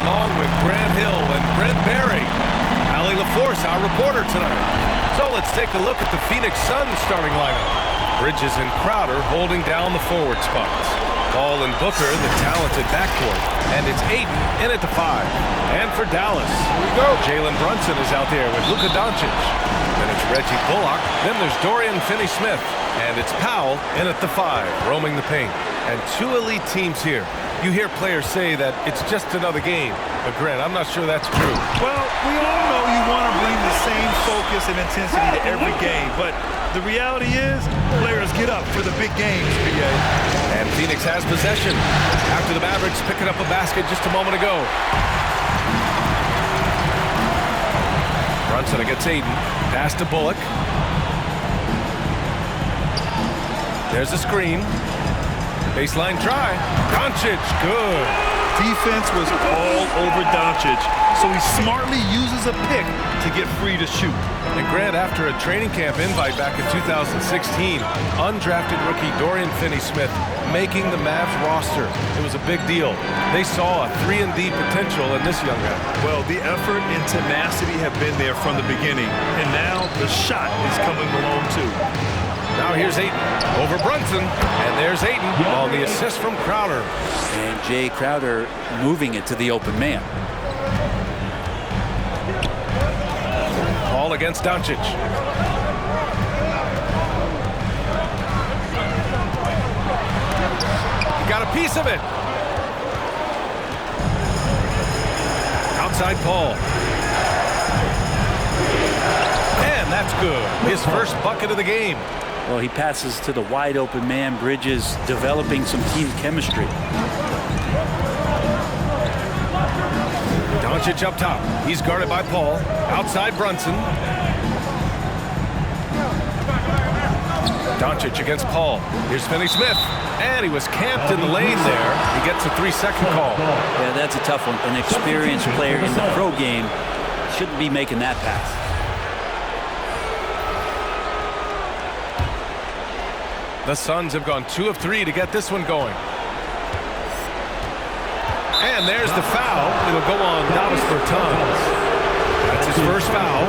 along with Grant Hill and Brent Berry. Allie LaForce, our reporter tonight. So let's take a look at the Phoenix Suns starting lineup. Bridges and Crowder holding down the forward spots. Paul and Booker, the talented backcourt. And it's Ayton in at the 5. And for Dallas, here we go. Jalen Brunson is out there with Luka Doncic. Then it's Reggie Bullock. Then there's Dorian Finney-Smith. And it's Powell in at the 5, roaming the paint. And two elite teams here. You hear players say that it's just another game. But Grant, I'm not sure that's true. Well, we all know you want to bring the same focus and intensity to every game. But the reality is, players get up for the big games, B.A. And Phoenix has possession after the Mavericks picking up a basket just a moment ago. Brunson against Ayton. Pass to Bullock. There's a screen. Baseline try. Doncic, good. Defense was all over Doncic, so he smartly uses a pick to get free to shoot. And Grant, after a training camp invite back in 2016, undrafted rookie Dorian Finney-Smith making the Mavs roster. It was a big deal. They saw a 3-and-D potential in this young guy. Well, the effort and tenacity have been there from the beginning, and now the shot is coming along too. Now here's Ayton over Brunson, and there's Ayton on the assist from Crowder. And Jay Crowder moving it to the open man. Paul against Doncic. He got a piece of it. Outside Paul. And that's good. His first bucket of the game. Well, he passes to the wide open man. Bridges developing some team chemistry. Doncic up top. He's guarded by Paul. Outside Brunson. Doncic against Paul. Here's Finney-Smith. And he was camped in the lane there. He gets a 3-second call. Yeah, that's a tough one. An experienced player in the pro game shouldn't be making that pass. The Suns have gone 2 of 3 to get this one going. And there's the foul. It'll go on Davis Bertans. That's his first foul.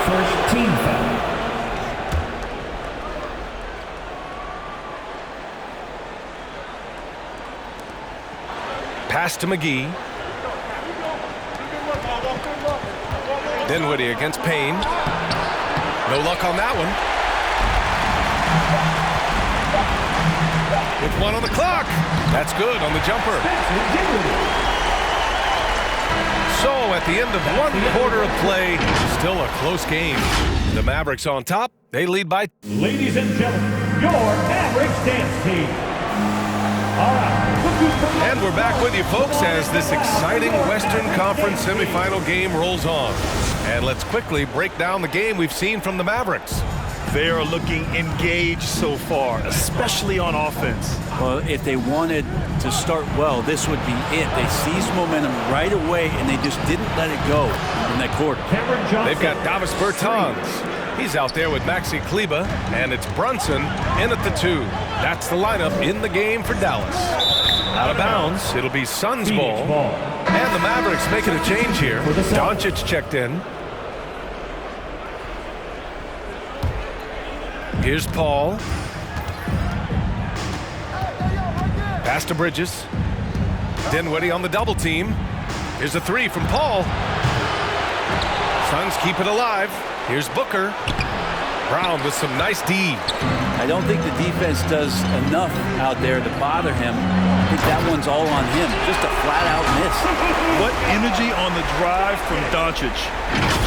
First team foul. Pass to McGee. Dinwiddie against Payne. No luck on that one. With 1 on the clock. That's good on the jumper. So at the end of 1 quarter of play, still a close game. The Mavericks on top. They lead by. Ladies and gentlemen, your Mavericks dance team. All right. And we're back with you, folks, as this exciting Western Conference semifinal game rolls on. And let's quickly break down the game we've seen from the Mavericks. They are looking engaged so far, especially on offense. Well, if they wanted to start well, this would be it. They seized momentum right away, and they just didn't let it go in that quarter. They've got Davis Bertans. He's out there with Maxi Kleber, and it's Brunson in at the 2. That's the lineup in the game for Dallas. Out of bounds, it'll be Suns ball. And the Mavericks making a change here. Doncic checked in. Here's Paul. Pass to Bridges. Dinwiddie on the double team. Here's a 3 from Paul. Suns keep it alive. Here's Booker. Brown with some nice D. I don't think the defense does enough out there to bother him. I think that one's all on him. Just a flat-out miss. What energy on the drive from Doncic.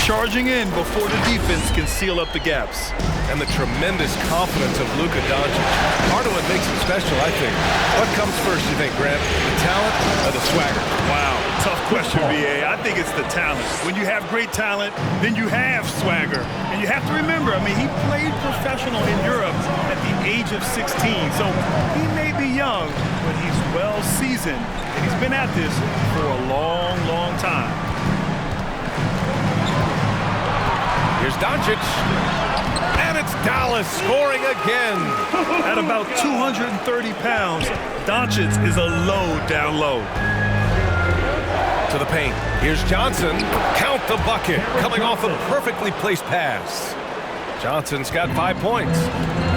Charging in before the defense can seal up the gaps. And the tremendous confidence of Luka Doncic. Part of what makes him special, I think. What comes first, you think, Grant? The talent or the swagger? Wow, tough question, B.A. I think it's the talent. When you have great talent, then you have swagger. And you have to remember, I mean, he played professional in Europe at the age of 16. So he may be young, but he's well seasoned. And he's been at this for a long, long time. Here's Doncic. And it's Dallas scoring again. At about 230 pounds, Doncic is a load down low. To the paint. Here's Johnson. Count the bucket. Coming off a perfectly placed pass. Johnson's got 5 points.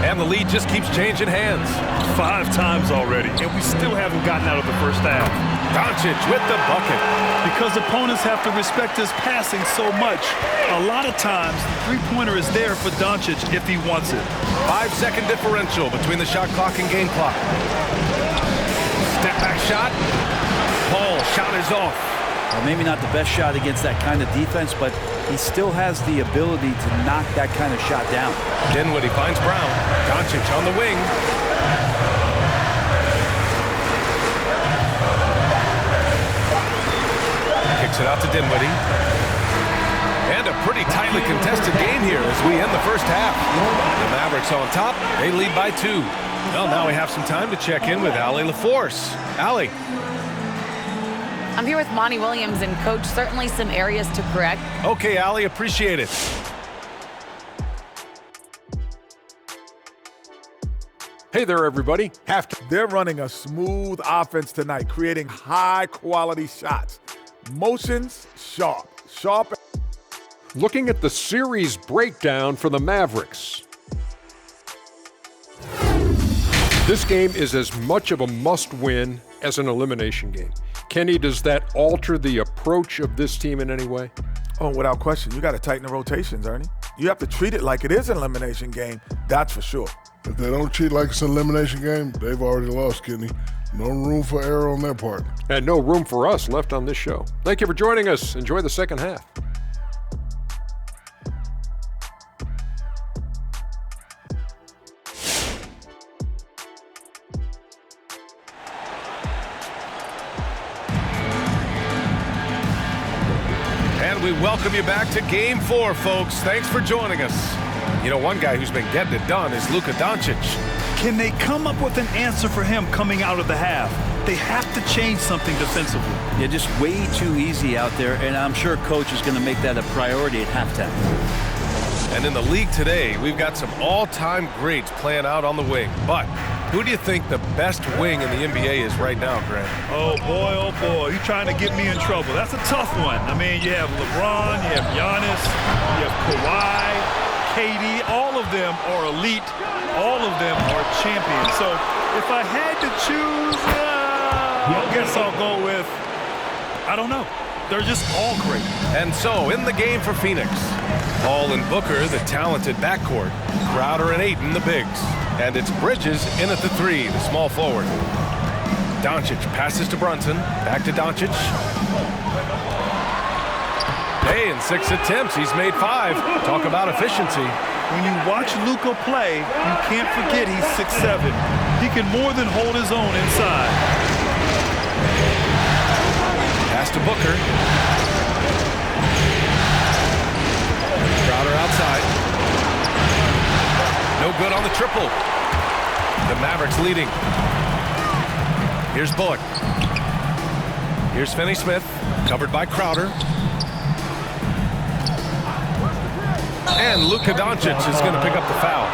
And the lead just keeps changing hands. 5 times already, and we still haven't gotten out of the first half. Doncic with the bucket. Because opponents have to respect his passing so much, a lot of times the three-pointer is there for Doncic if he wants it. 5-second differential between the shot clock and game clock. Step back shot. Paul, shot is off. Well, maybe not the best shot against that kind of defense, but he still has the ability to knock that kind of shot down. Dinwiddie finds Brown. Doncic on the wing. Kicks it out to Dinwiddie. And a pretty tightly contested game here as we end the first half. The Mavericks on top. They lead by 2. Well, now we have some time to check in with Allie LaForce. Allie. I'm here with Monty Williams, and Coach, certainly some areas to correct. Okay, Allie, appreciate it. Hey there, everybody. They're running a smooth offense tonight, creating high-quality shots. Motions, sharp. Looking at the series breakdown for the Mavericks. This game is as much of a must-win as an elimination game. Kenny, does that alter the approach of this team in any way? Oh, without question. You got to tighten the rotations, Ernie. You have to treat it like it is an elimination game, that's for sure. If they don't treat it like it's an elimination game, they've already lost, Kenny. No room for error on their part. And no room for us left on this show. Thank you for joining us. Enjoy the second half. And we welcome you back to Game 4, folks. Thanks for joining us. You know, one guy who's been getting it done is Luka Doncic. Can they come up with an answer for him coming out of the half? They have to change something defensively. Yeah, just way too easy out there, and I'm sure Coach is going to make that a priority at halftime. And in the league today, we've got some all-time greats playing out on the wing. But who do you think the best wing in the NBA is right now, Grant? Oh, boy, you're trying to get me in trouble. That's a tough one. I mean, you have LeBron, you have Giannis, you have Kawhi, KD. All of them are elite. All of them are champions. So if I had to choose, I guess I'll go with, I don't know. They're just all great. And so, in the game for Phoenix, Paul and Booker, the talented backcourt. Crowder and Ayton, the bigs. And it's Bridges in at the 3, the small forward. Doncic passes to Brunson. Back to Doncic. Hey, in 6 attempts, he's made 5. Talk about efficiency. When you watch Luka play, you can't forget he's 6'7". He can more than hold his own inside. Pass to Booker. Crowder outside. No good on the triple. The Mavericks leading. Here's Bullock. Here's Finney-Smith, covered by Crowder. And Luka Doncic is going to pick up the foul.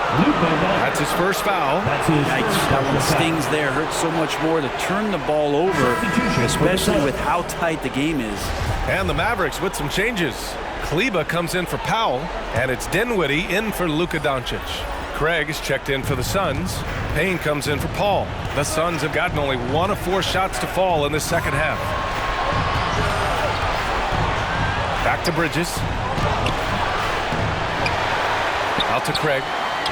That's his first foul. Yikes, that one stings there. Hurts so much more to turn the ball over, especially with how tight the game is. And the Mavericks with some changes. Kleba comes in for Powell, and it's Dinwiddie in for Luka Doncic. Craig is checked in for the Suns. Payne comes in for Paul. The Suns have gotten only 1 of 4 shots to fall in the second half. Back to Bridges. Out to Craig.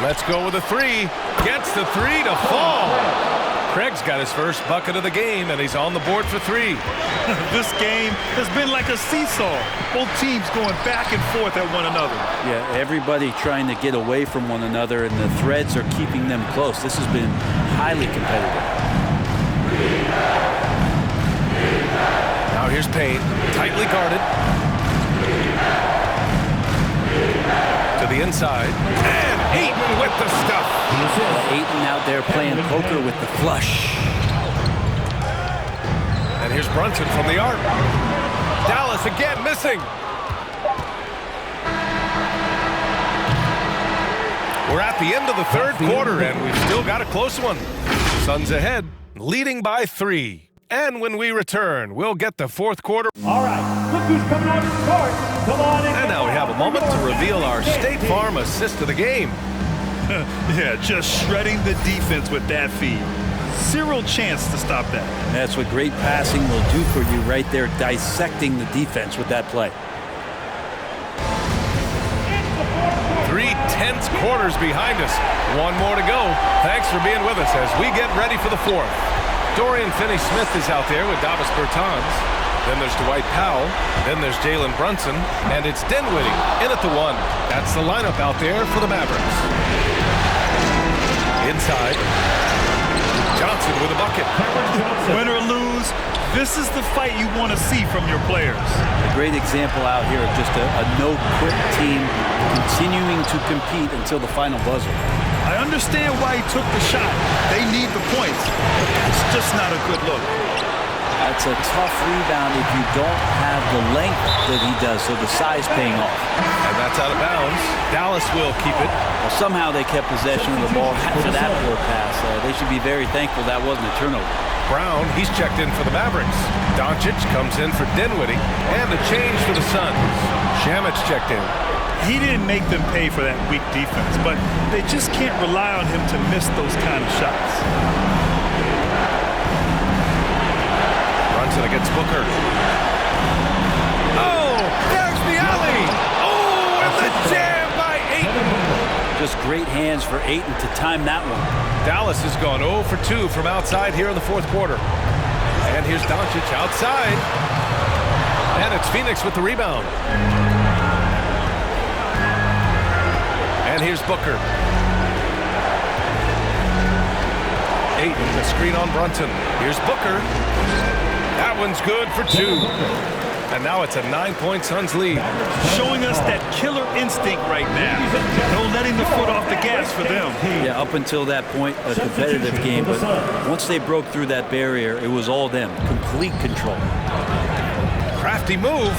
Let's go with a 3. Gets the 3 to fall. Craig's got his first bucket of the game, and he's on the board for 3. This game has been like a seesaw. Both teams going back and forth at one another. Yeah, everybody trying to get away from one another, and the threads are keeping them close. This has been highly competitive. Now here's Payne, tightly guarded. To the inside, and Ayton with the stuff. Ayton out there playing poker with the flush. And here's Brunson from the arc. Dallas again missing. We're at the end of the third quarter, and we've still got a close one. Suns ahead, leading by 3. And when we return, we'll get the fourth quarter. All right, look who's coming on the court. Come on in. And now we have a moment to reveal our State Farm assist of the game. Yeah, just shredding the defense with that feed. Zero chance to stop that. That's what great passing will do for you right there, dissecting the defense with that play. 3 tense quarters behind us. One more to go. Thanks for being with us as we get ready for the fourth. Dorian Finney-Smith is out there with Davis Bertans. Then there's Dwight Powell. Then there's Jalen Brunson. And it's Dinwiddie in at the 1. That's the lineup out there for the Mavericks. Inside. Johnson with a bucket. Win or lose, this is the fight you want to see from your players. A great example out here of just a no-quit team continuing to compete until the final buzzer. I understand why he took the shot. They need the points, but that's just not a good look. That's a tough rebound if you don't have the length that he does, so the size paying off. And that's out of bounds. Dallas will keep it. Well, somehow they kept possession of the ball after that poor pass. They should be very thankful that wasn't a turnover. Brown, he's checked in for the Mavericks. Doncic comes in for Dinwiddie. And a change for the Suns. Shamit's checked in. He didn't make them pay for that weak defense, but they just can't rely on him to miss those kind of shots. Brunson against Booker. Oh, there's the alley. Oh, and the jam by Ayton. Just great hands for Ayton to time that one. Dallas has gone 0 for 2 from outside here in the fourth quarter. And here's Doncic outside. And it's Phoenix with the rebound. And here's Booker. Ayton, the screen on Brunson. Here's Booker. That one's good for 2. And now it's a 9-point Suns lead. Showing us that killer instinct right now. No letting the foot off the gas for them. Yeah, up until that point, a competitive game. But once they broke through that barrier, it was all them. Complete control. Crafty move.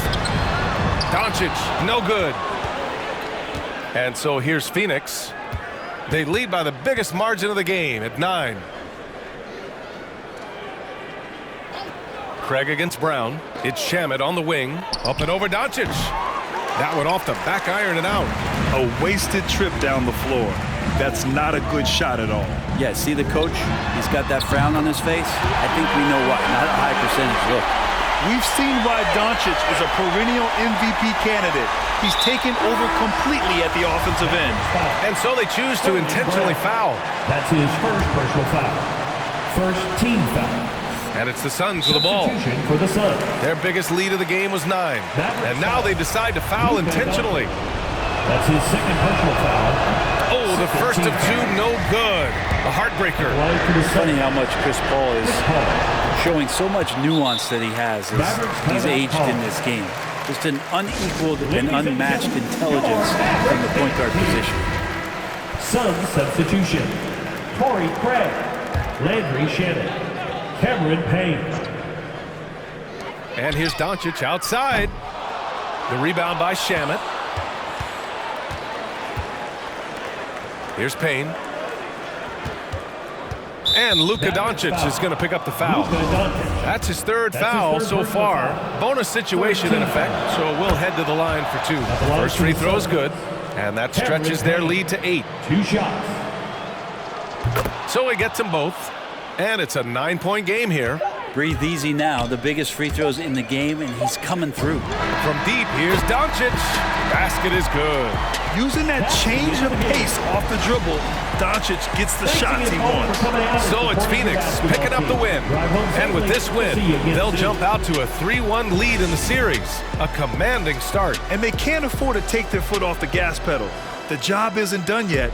Doncic, no good. And so here's Phoenix. They lead by the biggest margin of the game at 9. Craig against Brown. It's Shamit on the wing. Up and over Doncic. That one off the back iron and out. A wasted trip down the floor. That's not a good shot at all. Yeah, see the coach? He's got that frown on his face. I think we know why. Not a high percentage look. We've seen why Doncic is a perennial MVP candidate. He's taken over completely at the offensive end. And so they choose to intentionally foul. That's his first personal foul. First team foul. And it's the Suns with the ball. Substitution for the Suns. Their biggest lead of the game was 9. And now they decide to foul intentionally. That's his second personal foul. Oh, the first of 2, no good. A heartbreaker. It's funny how much Chris Paul is showing so much nuance that he has as he's aged in this game. Just an unequaled and unmatched intelligence from the point guard position. Suns substitution. Torrey Craig. Landry Shannon. Cameron Payne. And here's Doncic outside. The rebound by Shamit. Here's Payne. And Luka Doncic is going to pick up the foul. That's his third foul so far. Bonus situation in effect, so we'll head to the line for 2. First free throw is good, and that stretches their lead to 8. 2 shots. So he gets them both, and it's a 9-point game here. Breathe easy now. The biggest free throws in the game, and he's coming through. From deep, here's Doncic. Basket is good. Using that change of pace off the dribble, Doncic gets the shots he wants. So it's Phoenix picking up the win. And with this win, they'll jump out to a 3-1 lead in the series. A commanding start. And they can't afford to take their foot off the gas pedal. The job isn't done yet,